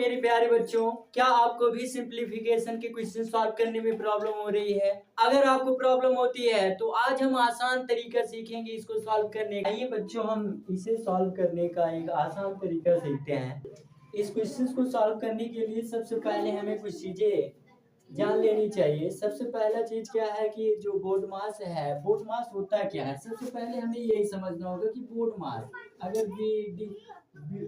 मेरे प्यारे बच्चों, क्या आपको भी सिंप्लीफिकेशन के क्वेश्चन सॉल्व करने में प्रॉब्लम हो रही है? अगर आपको प्रॉब्लम होती है तो आज हम आसान तरीका सीखेंगे इसको सॉल्व करने का। आइए बच्चों, हम इसे सॉल्व करने का एक आसान तरीका सीखते हैं। इस क्वेश्चन को सॉल्व करने के लिए सबसे पहले हमें कुछ चीजें जान लेनी चाहिए। सबसे पहला चीज क्या है कि जो बोर्ड मास है, बोर्ड मास होता क्या है? सबसे पहले हमें यही समझना होगा कि बोर्ड मास, अगर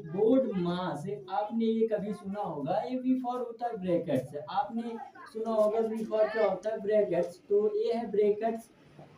बोर्ड मास आपने ये कभी सुना होगा, ये वी फॉर होता है ब्रैकेट्स। आपने सुना होगा वी फॉर क्या होता है? ब्रैकेट्स। तो ये है ब्रैकेट्स।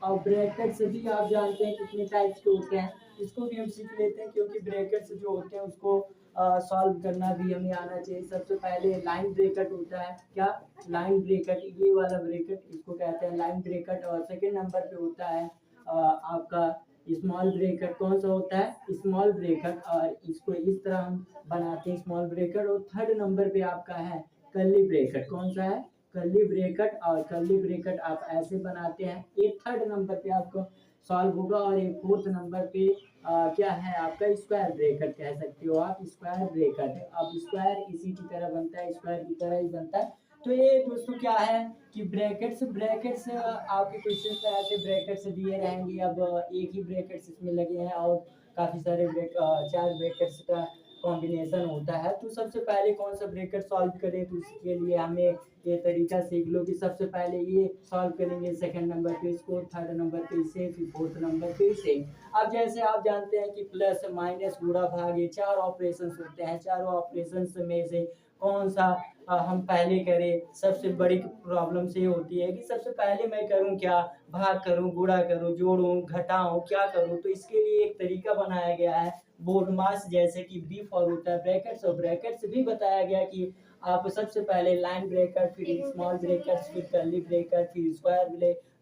और ब्रैकेट्स भी आप जानते हैं कितने टाइप्स के होते हैं, इसको भी हम सीख लेते हैं क्योंकि ब्रैकेट्स जो होते हैं उसको सॉल्व करना भी हमें आना चाहिए। सबसे पहले लाइन ब्रैकेट होता है। क्या? लाइन ब्रैकेट, ये वाला ब्रैकेट इसको कहते हैं लाइन ब्रैकेट। और सेकंड नंबर पे होता है आपका स्मॉल ब्रैकेट। कौन सा होता है? Small bracket. और इसको इस तरह हम बनाते हैं स्मॉल ब्रैकेट। और थर्ड नंबर पे आपका है कर्ली ब्रैकेट। कौन सा है? Curly bracket. और कर्ली ब्रैकेट आप ऐसे बनाते हैं। ये थर्ड नंबर पे आपको सॉल्व होगा। और एक फोर्थ नंबर पे क्या है आपका? स्क्वायर ब्रैकेट कह सकते हो आप, स्क्वायर ब्रैकेट। अब स्क्वायर इसी की तरह बनता है, स्क्वायर की तरह ही बनता है। तो ये दोस्तों क्या है कि ब्रैकेट्स ब्रैकेट्स आपके क्वेश्चन में ऐसे ब्रैकेट्स दिए रहेंगे। अब एक ही ब्रैकेट्स इसमें लगे हैं और काफी सारे चार ब्रैकेट्स का कॉम्बिनेशन होता है। तो सबसे पहले कौन सा ब्रैकेट सॉल्व करें, तो इसके लिए हमें ये तरीका सीख लो कि सबसे पहले ये सॉल्व करेंगे, सेकंड नंबर पे इसको, थर्ड नंबर पे इसे, फिर फोर्थ नंबर पे इसे। अब जैसे आप जानते हैं कि प्लस माइनस गुणा भाग ये चार ऑपरेशंस होते हैं। चारों ऑपरेशंस में से कौन सा हम पहले करें? सबसे बड़ी प्रॉब्लम से ये होती है कि सबसे पहले मैं करूं क्या? भाग करूं, गुणा करूं, जोड़ूं, घटाऊं, क्या करूं? तो इसके लिए एक तरीका बनाया गया है बोर्ड मास, जैसे कि बी फॉर होता है ब्रैकेट्स। और ब्रैकेट्स भी बताया गया कि आप सबसे पहले लाइन ब्रैकेट, फिर स्मॉल ब्रैकेट, फिर कर्ली ब्रैकेट, फिर स्क्वायर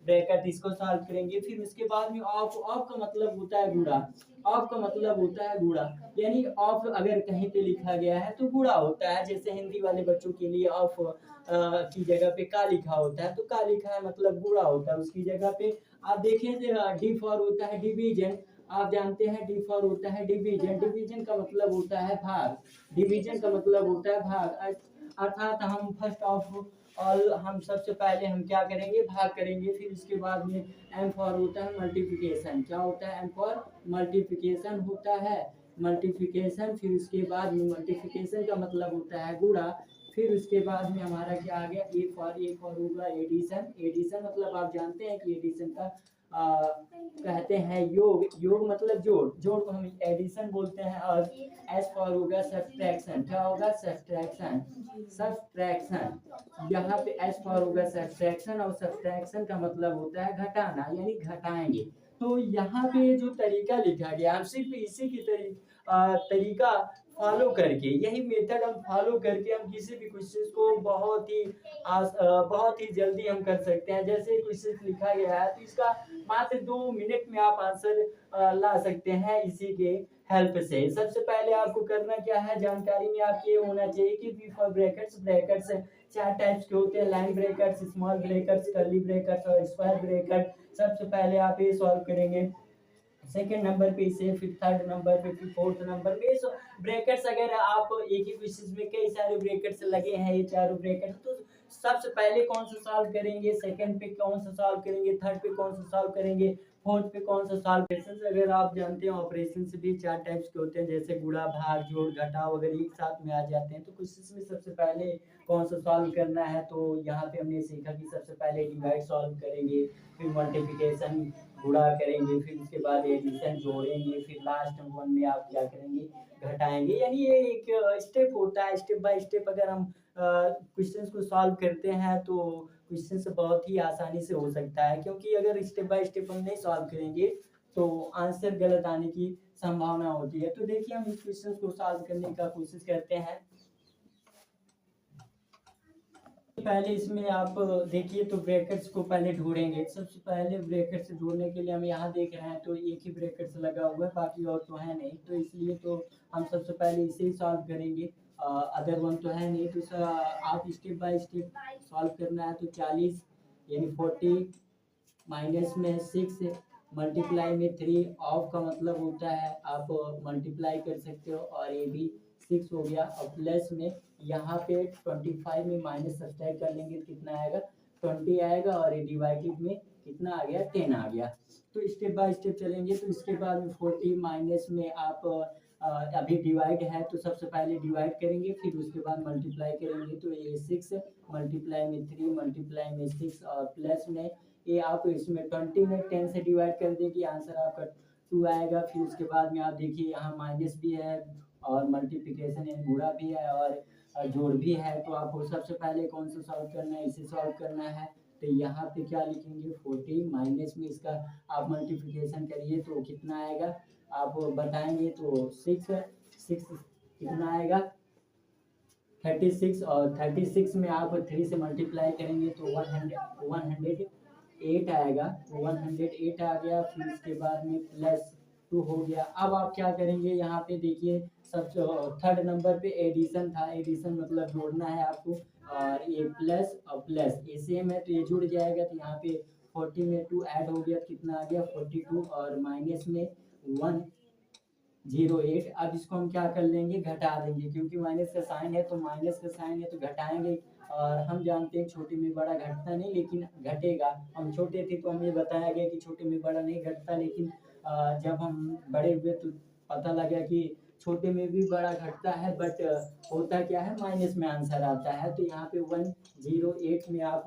ब्रैकेट, इसको सॉल्व करेंगे। फिर उसके बाद में ऑफ। ऑफ का मतलब होता है गुणा। ऑफ का मतलब होता है गुणा, यानी ऑफ अगर कहीं पे लिखा गया है तो गुणा होता है। जैसे हिंदी वाले बच्चों के लिए ऑफ की जगह पे का लिखा होता है, तो का लिखा है मतलब गुणा होता है उसकी जगह पे। आप देखें डी फॉर होता है डिवीजन। आप जानते हैं डी फॉर होता है डिवीजन। डिवीजन का मतलब होता है भाग। डिवीजन का मतलब होता है भाग। अर्थात हम फर्स्ट ऑफ ऑल हम सबसे पहले हम क्या करेंगे? भाग करेंगे। फिर उसके बाद में एम फॉर होता है मल्टीप्लिकेशन। क्या होता है? एम फॉर मल्टीप्लिकेशन होता है, मल्टीप्लिकेशन। फिर उसके बाद में मल्टीप्लिकेशन का मतलब होता है गुणा। फिर उसके बाद में हमारा क्या आ गया? ए फॉर होगा एडिशन। एडिशन मतलब आप जानते हैं कि एडिशन का कहते हैं योग। योग मतलब जोड़। जोड़ को हम एडिशन बोलते हैं। और एस फॉर होगा सब्ट्रैक्शन। क्या होगा? सब्ट्रैक्शन। सब्ट्रैक्शन, यहाँ पे एस फॉर होगा सब्ट्रैक्शन। और सब्ट्रैक्शन का मतलब होता है घटाना, यानी घटाएंगे। तो यहाँ पे जो तरीका लिखा गया, हम सिर्फ इसी की तरीका फॉलो करके, यही मेथड हम फॉलो करके हम किसी भी क्वेश्चन को बहुत ही जल्दी हम कर सकते हैं। जैसे क्वेश्चन लिखा गया है तो इसका मात्र 2 मिनट में आप आंसर ला सकते हैं इसी के हेल्प से। सबसे पहले आपको करना क्या है? जानकारी में आपके ये होना चाहिए कि बी फॉर ब्रैकेट्स। ब्रैकेट्स चार टाइप्स के होते हैं, line brackets, small brackets, curly brackets और स्क्वायर ब्रैकेट। सबसे पहले आप ये सॉल्व करेंगे, सेकेंड नंबर पे इसे, फिर थर्ड नंबर पे, फिर फोर्थ नंबर पे। ब्रैकेट्स अगर आप एक ही क्वेश्चन में कई सारे ब्रैकेट्स लगे हैं, ये चारों ब्रैकेट, तो सबसे पहले कौन सा सॉल्व करेंगे, सेकंड पे कौन सा सॉल्व करेंगे, थर्ड पे कौन सा सॉल्व करेंगे, फोर्थ पे कौन सा सॉल्व। ऑपरेशन अगर आप जानते हैं, ऑपरेशन भी चार टाइप्स के होते हैं, जैसे गुणा, भाग, जोड़, घटाव अगर एक साथ में आ जाते हैं तो क्वेश्चन में सबसे पहले कौन सा सॉल्व करना है। तो यहाँ पे हमने सीखा कि सबसे पहले डिवाइड सॉल्व करेंगे, फिर मल्टीप्लिकेशन गुणा करेंगे, फिर उसके बाद एडिशन जोड़ेंगे, फिर लास्ट वन में आप क्या करेंगे? घटाएंगे। यानी ये एक स्टेप होता है, स्टेप बाय स्टेप अगर हम क्वेश्चंस को सॉल्व करते हैं तो क्वेश्चंस बहुत ही आसानी से हो सकता है। क्योंकि अगर स्टेप बाय स्टेप हम नहीं सॉल्व करेंगे तो आंसर गलत आने की संभावना होती है। तो देखिए हम इस क्वेश्चन को सॉल्व करने का कोशिश करते हैं। पहले इसमें आप देखिए तो ब्रैकेट्स को पहले ढूंढेंगे। सबसे पहले ब्रैकेट्स ढूंढने के लिए हम यहाँ देख रहे हैं तो एक ही ब्रैकेट्स लगा हुआ है, बाकी और तो है नहीं। तो इसलिए तो हम सबसे पहले इसे ही सॉल्व करेंगे, अदर वन तो है नहीं। तो आप स्टेप बाय स्टेप सॉल्व करना है। तो 40 यानी 40 माइनस में 6 मल्टीप्लाई में 3। ऑफ का मतलब होता है आप मल्टीप्लाई कर सकते हो और ये भी 6 हो गया। और प्लस में यहाँ पे 25 में माइनस सब्सट्रैक्ट कर लेंगे तो कितना आएगा 20 आएगा, और ये डिवाइडेड में कितना आ गया 10 आ गया। तो स्टेप बाय स्टेप चलेंगे। तो इसके बाद में 40 माइनस में आप अभी डिवाइड है तो सबसे पहले डिवाइड करेंगे, फिर उसके बाद मल्टीप्लाई करेंगे। तो ये 6 मल्टीप्लाई में 3 मल्टीप्लाई में 6 और प्लस में ये आप इसमें 20 में 10 से डिवाइड कर देंगे, आंसर आपका 2 आएगा। फिर उसके बाद में आप देखिए यहाँ माइनस भी है और मल्टीप्लिकेशन यानी गुणा भी है और जोड़ भी है। तो आपको सबसे पहले कौन सा सॉल्व करना है, इसे सॉल्व करना है। तो यहाँ पे क्या लिखेंगे 40 माइनस में इसका आप मल्टीप्लिकेशन करिए तो कितना आएगा आप बताएंगे। तो 6 कितना आएगा 36, और 36 में आप 3 से मल्टीप्लाई करेंगे तो 108 आएगा। तो 108 आ गया। फिर उसके बाद में प्लस 2 हो गया। अब आप क्या करेंगे यहाँ पे देखिए सब थर्ड नंबर पे एडिशन था, एडिशन मतलब जोड़ना है आपको, और ये प्लस और प्लस ये सेम है तो ये जुड़ जाएगा। तो यहाँ पे 40 में 2 ऐड हो गया, कितना आ गया 42, और माइनस में 108। अब इसको हम क्या कर लेंगे घटा देंगे, क्योंकि माइनस का साइन है तो माइनस का साइन है तो घटाएंगे। और हम जानते हैं छोटे में बड़ा घटता नहीं लेकिन घटेगा। हम छोटे थे तो हमें बताया गया कि छोटे में बड़ा नहीं घटता, लेकिन जब हम बड़े हुए तो पता लगा कि छोटे में भी बड़ा घटता है, बट होता क्या है माइनस में आंसर आता है। तो यहाँ पे 108 में आप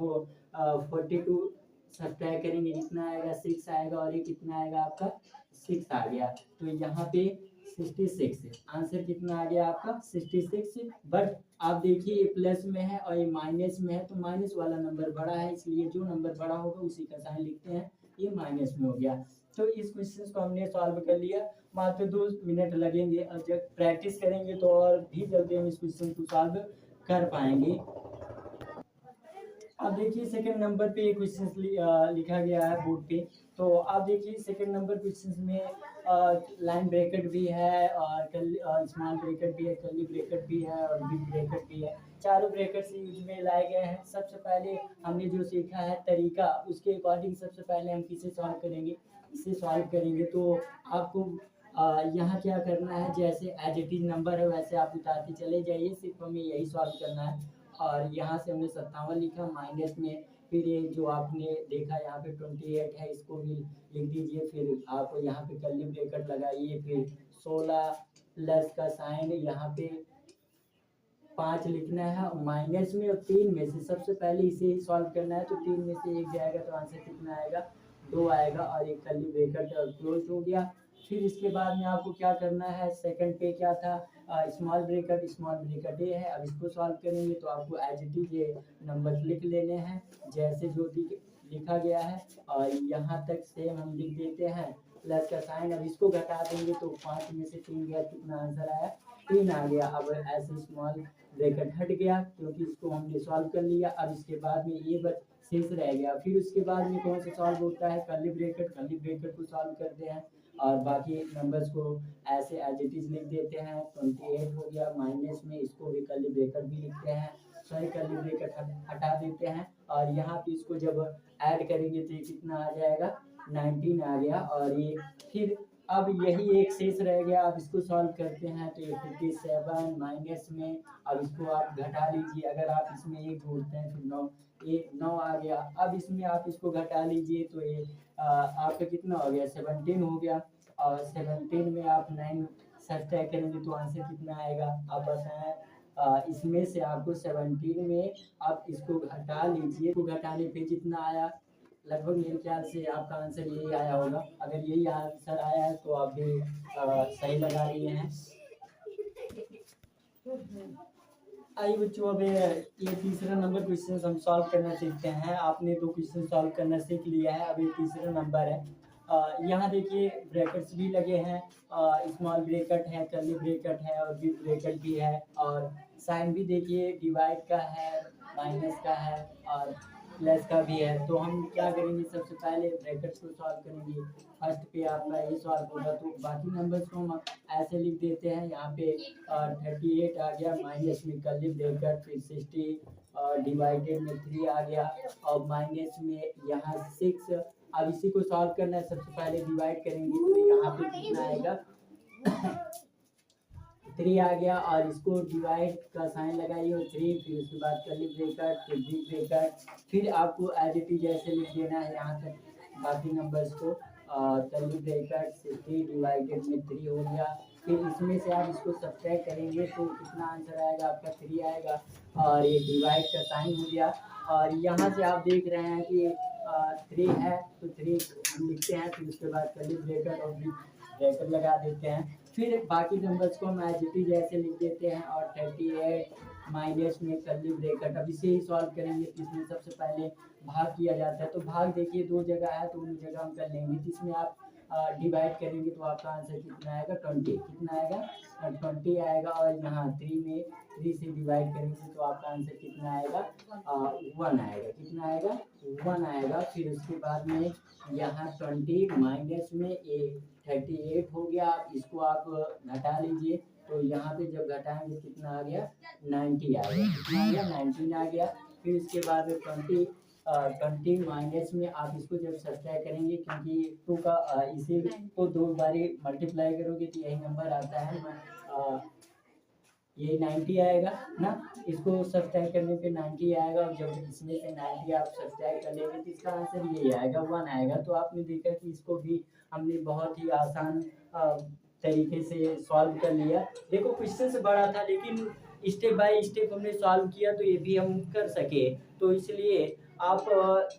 42 सब्ट्रैक्ट करेंगे, कितना आएगा 6 आएगा, और ये कितना आएगा आपका 6 आ गया। तो यहाँ पे 66 आंसर कितना आ गया आपका 66। बट आप देखिए ये प्लस में है और ये माइनस में है, तो माइनस वाला नंबर बड़ा है, इसलिए जो नंबर बड़ा होगा उसी का साइन लिखते हैं। ये माइनस में हो गया। तो इस क्वेश्चन को हमने सॉल्व कर लिया, मात्र 2 मिनट लगेंगे, और जब प्रैक्टिस करेंगे तो और भी जल्दी हम इस क्वेश्चन को सॉल्व कर पाएंगे। अब देखिए सेकंड नंबर पे क्वेश्चन लिखा गया है बोर्ड पे। तो आप देखिए सेकंड नंबर क्वेश्चन में लाइन ब्रैकेट भी है और स्मॉल ब्रैकेट भी है, कर्ली ब्रैकेट भी है और बिग ब्रैकेट भी है। चारों ब्रैकेट से यूज में लाए गए हैं। सबसे पहले हमने जो सीखा है तरीका, उसके अकॉर्डिंग सबसे पहले हम किसे सॉल्व करेंगे, इसे सॉल्व करेंगे। तो आपको यहाँ क्या करना है, जैसे एज इट इज नंबर है वैसे आप उतारते चले जाइए, सिर्फ हमें यही सॉल्व करना है। और यहाँ से हमने 57 लिखा, माइनस में फिर ये जो आपने देखा यहाँ पे 28 है, इसको भी लिख दीजिए। फिर आप यहाँ पे कर्ली ब्रैकेट लगाइए, फिर 16 प्लस का साइन यहाँ पे 5 लिखना है, और माइनस में और 3 में से सबसे पहले इसे ही सॉल्व करना है। तो 3 में से 1 जाएगा तो आंसर कितना आएगा 2 आएगा, और एक कर्ली ब्रैकेट क्लोज हो गया। फिर इसके बाद में आपको क्या करना है, सेकंड पे क्या था स्मॉल ब्रैकेट ये है। अब इसको सॉल्व करेंगे तो आपको एज इट इज ये नंबर लिख लेने हैं जैसे जो लिखा गया है, और यहाँ तक सेम हम लिख देते हैं प्लस का साइन। अब इसको घटा देंगे तो 5 में से 3 गया, कितना आंसर आया 3 आ गया। अब ऐसे स्मॉल ब्रैकेट हट गया क्योंकि इसको हमने सॉल्व कर लिया। अब इसके बाद में ये बच शेष रह गया। फिर उसके बाद में कौन सा सॉल्व होता है कर्ली ब्रैकेट को सॉल्व करते हैं, और बाकी नंबर्स को ऐसे एज इट इज लिख देते हैं। 28 हो गया, माइनस में इसको भी कर्ली ब्रैकेट भी लिखते हैं, सॉरी कर्ली ब्रैकेट हटा देते हैं, और यहाँ पे इसको जब ऐड करेंगे तो ये कितना आ जाएगा 19 आ गया। और ये फिर अब यही एक शेष रह गया। अब इसको सॉल्व करते हैं तो ये 57 माइनस में, अब इसको आप घटा लीजिए, अगर आप इसमें एक जोड़ते हैं फिर 9, ये 9 आ गया। अब इसमें आप इसको घटा लीजिए तो ये आपका कितना हो गया 17 हो गया, और 17 में आप 9 सब्ट्रैक्ट करेंगे तो आंसर कितना आएगा आप बताएं। इसमें से आपको 17 में आप इसको घटा लीजिए, तो घटाने पे जितना आया लगभग मेरे ख्याल से आपका आंसर यही आया होगा। अगर यही आंसर आया है तो आप भी सही लगा लिए हैं। आइए बच्चों, अब ये तीसरा नंबर क्वेश्चन हम सॉल्व करना सीखते हैं। आपने 2 क्वेश्चन सॉल्व करना सीख लिया है, अब ये तीसरा नंबर है। यहाँ देखिए ब्रैकेट्स भी लगे हैं, स्मॉल ब्रैकेट है, कर्ली ब्रैकेट है और बिग ब्रैकेट भी है, और साइन भी देखिए डिवाइड का है, माइनस का है और प्लस का भी है। तो हम क्या करेंगे, सबसे पहले ब्रैकेट्स को सॉल्व करेंगे। फर्स्ट पे आपका ये सॉल्व होगा तो बाकी नंबर्स को हम ऐसे लिख देते हैं। यहाँ पे 38 आ गया, माइनस में कर्ली ब्रैकेट, फिर 60 डिवाइडेड में 3 आ गया, और माइनस में यहाँ 6। अब इसी को सॉल्व करना है, सबसे पहले डिवाइड करेंगे तो यहाँ पे कितना आएगा 3 आ गया और इसको डिवाइड का साइन लगाइए और 3, फिर उसके बाद कर्ली ब्रैकेट, फिर बिग ब्रैकेट, फिर आपको एज इट इज ऐसे लिख देना है यहाँ तक बाकी नंबर्स को। कर्ली ब्रैकेट से 3 डिवाइडेड में 3 हो गया। फिर इसमें से आप इसको सब्ट्रैक्ट करेंगे तो कितना आंसर आएगा आपका 3 आएगा और ये डिवाइड का साइन हो गया। और यहाँ से आप देख रहे हैं कि 3 है तो 3 हम लिखते हैं, फिर उसके बाद कर्ली ब्रैकेट और बिग ब्रैकेट लगा देते हैं। फिर बाकी नंबर्स को हम एज इट इज ऐसे लिख देते हैं और 38 माइनस में कर्ली ब्रैकेट। अब इसे ही सॉल्व करेंगे तो इसमें सबसे पहले भाग किया जाता है। तो भाग देखिए 2 जगह है तो उन जगह हम कर लेंगे। तो इसमें आप डिवाइड करेंगे तो आपका आंसर कितना आएगा 20, कितना आएगा 20 आएगा। और यहाँ 3 में 3 से डिवाइड करेंगे तो आपका आंसर कितना आएगा 1 आएगा, कितना आएगा 1 आएगा। फिर उसके बाद में यहाँ 20 माइनस में 38 हो गया। इसको आप घटा लीजिए तो यहाँ पे जब घटाएंगे कितना आ गया 90 आ गया, कितना आ गया 19 आ गया। फिर उसके बाद 20 माइनस में आप इसको जब सब्ट्रैक्ट करेंगे क्योंकि 2 का इसे को 2 बारी मल्टीप्लाई करोगे तो यही नंबर आता है ये 90 आएगा ना। इसको सब्ट्रैक्ट करने पे 90 आएगा और जब इसमें से 90 आप सब्ट्रैक्ट कर लेंगे तो इसका आंसर यही आएगा 1 आएगा। तो आपने देखा कि इसको भी हमने बहुत ही आसान तरीके से सॉल्व कर लिया। देखो क्वेश्चन से बड़ा था लेकिन स्टेप बाय स्टेप हमने सॉल्व किया तो ये भी हम कर सके। तो इसलिए आप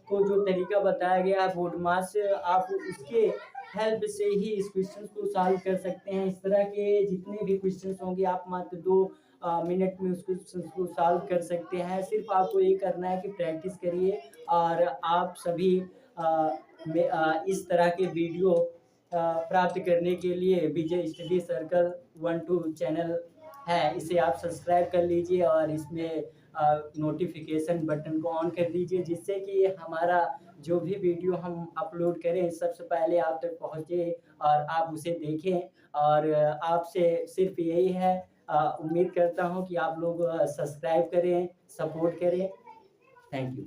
को जो तरीका बताया गया है बोर्ड मास से आप उसके हेल्प से ही इस क्वेश्चन को सॉल्व कर सकते हैं। इस तरह के जितने भी क्वेश्चन होंगे आप मात्र 2 मिनट में उस क्वेश्चन को सॉल्व कर सकते हैं। सिर्फ आपको ये करना है कि प्रैक्टिस करिए और आप सभी इस तरह के वीडियो प्राप्त करने के लिए विजय स्टडी सर्कल 1-2 चैनल है, इसे आप सब्सक्राइब कर लीजिए और इसमें नोटिफिकेशन बटन को ऑन कर दीजिए जिससे कि हमारा जो भी वीडियो हम अपलोड करें सबसे पहले आप तक पहुंचे और आप उसे देखें। और आपसे सिर्फ यही है, उम्मीद करता हूं कि आप लोग सब्सक्राइब करें, सपोर्ट करें। Thank you.